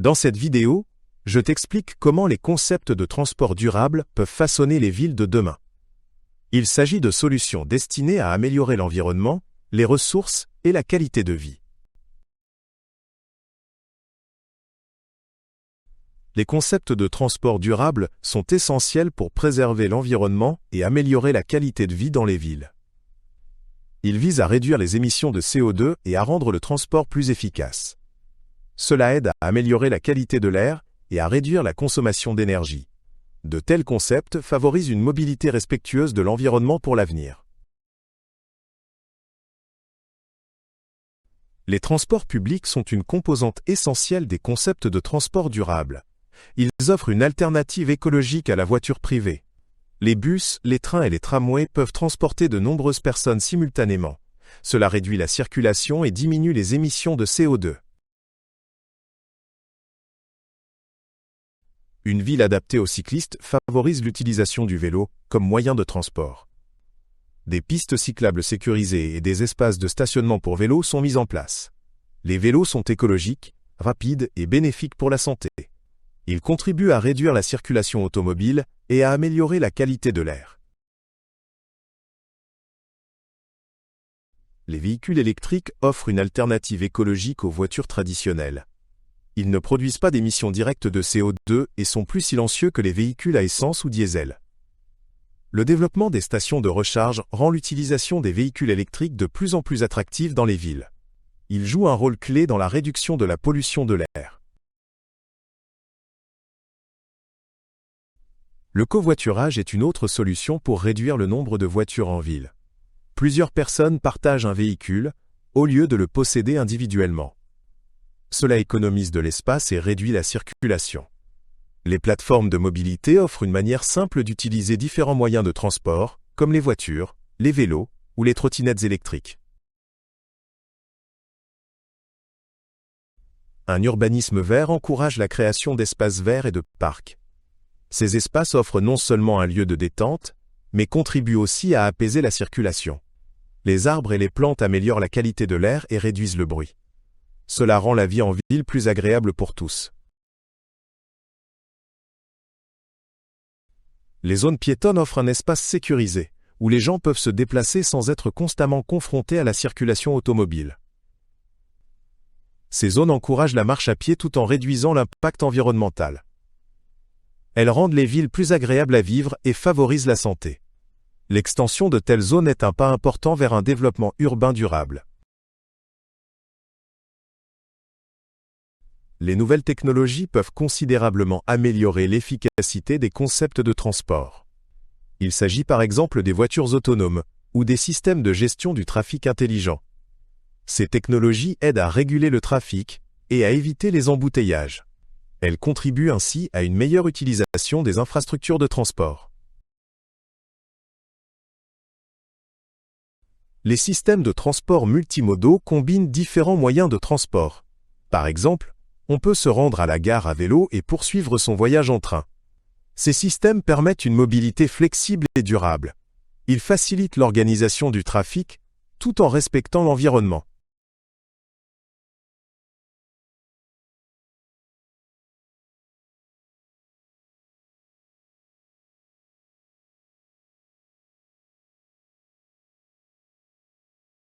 Dans cette vidéo, je t'explique comment les concepts de transport durable peuvent façonner les villes de demain. Il s'agit de solutions destinées à améliorer l'environnement, les ressources et la qualité de vie. Les concepts de transport durable sont essentiels pour préserver l'environnement et améliorer la qualité de vie dans les villes. Ils visent à réduire les émissions de CO2 et à rendre le transport plus efficace. Cela aide à améliorer la qualité de l'air et à réduire la consommation d'énergie. De tels concepts favorisent une mobilité respectueuse de l'environnement pour l'avenir. Les transports publics sont une composante essentielle des concepts de transport durable. Ils offrent une alternative écologique à la voiture privée. Les bus, les trains et les tramways peuvent transporter de nombreuses personnes simultanément. Cela réduit la circulation et diminue les émissions de CO2. Une ville adaptée aux cyclistes favorise l'utilisation du vélo comme moyen de transport. Des pistes cyclables sécurisées et des espaces de stationnement pour vélos sont mis en place. Les vélos sont écologiques, rapides et bénéfiques pour la santé. Ils contribuent à réduire la circulation automobile et à améliorer la qualité de l'air. Les véhicules électriques offrent une alternative écologique aux voitures traditionnelles. Ils ne produisent pas d'émissions directes de CO2 et sont plus silencieux que les véhicules à essence ou diesel. Le développement des stations de recharge rend l'utilisation des véhicules électriques de plus en plus attractive dans les villes. Ils jouent un rôle clé dans la réduction de la pollution de l'air. Le covoiturage est une autre solution pour réduire le nombre de voitures en ville. Plusieurs personnes partagent un véhicule, au lieu de le posséder individuellement. Cela économise de l'espace et réduit la circulation. Les plateformes de mobilité offrent une manière simple d'utiliser différents moyens de transport, comme les voitures, les vélos ou les trottinettes électriques. Un urbanisme vert encourage la création d'espaces verts et de parcs. Ces espaces offrent non seulement un lieu de détente, mais contribuent aussi à apaiser la circulation. Les arbres et les plantes améliorent la qualité de l'air et réduisent le bruit. Cela rend la vie en ville plus agréable pour tous. Les zones piétonnes offrent un espace sécurisé, où les gens peuvent se déplacer sans être constamment confrontés à la circulation automobile. Ces zones encouragent la marche à pied tout en réduisant l'impact environnemental. Elles rendent les villes plus agréables à vivre et favorisent la santé. L'extension de telles zones est un pas important vers un développement urbain durable. Les nouvelles technologies peuvent considérablement améliorer l'efficacité des concepts de transport. Il s'agit par exemple des voitures autonomes ou des systèmes de gestion du trafic intelligent. Ces technologies aident à réguler le trafic et à éviter les embouteillages. Elles contribuent ainsi à une meilleure utilisation des infrastructures de transport. Les systèmes de transport multimodaux combinent différents moyens de transport. Par exemple, on peut se rendre à la gare à vélo et poursuivre son voyage en train. Ces systèmes permettent une mobilité flexible et durable. Ils facilitent l'organisation du trafic tout en respectant l'environnement.